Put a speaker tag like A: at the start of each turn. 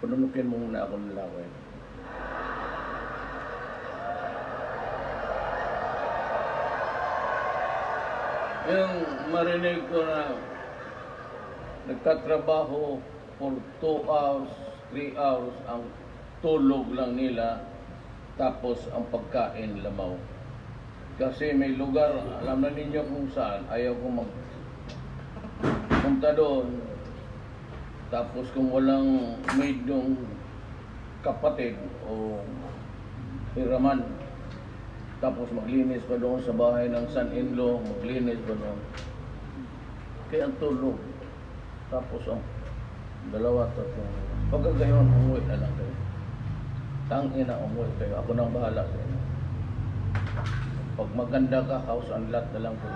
A: Panunukin mo muna ako ng laway. Yung marinig ko na nagtatrabaho for 2 hours, 3 hours, ang tulog lang nila, tapos ang pagkain lamaw. Kasi may lugar, alam na ninyo kung saan, ayaw ko magpunta doon. Tapos kung walang maid yung kapatid o hiraman, tapos maglinis pa doon sa bahay ng son-in-law, maglinis pa doon. Kaya ang tulog. Tapos ang dalawa, tatlong, pagka gayon, umuwi na lang kayo. Tangina, umuwi kayo. Ako nang bahala sa inyo. Pag maganda ka, house and lot na lang po.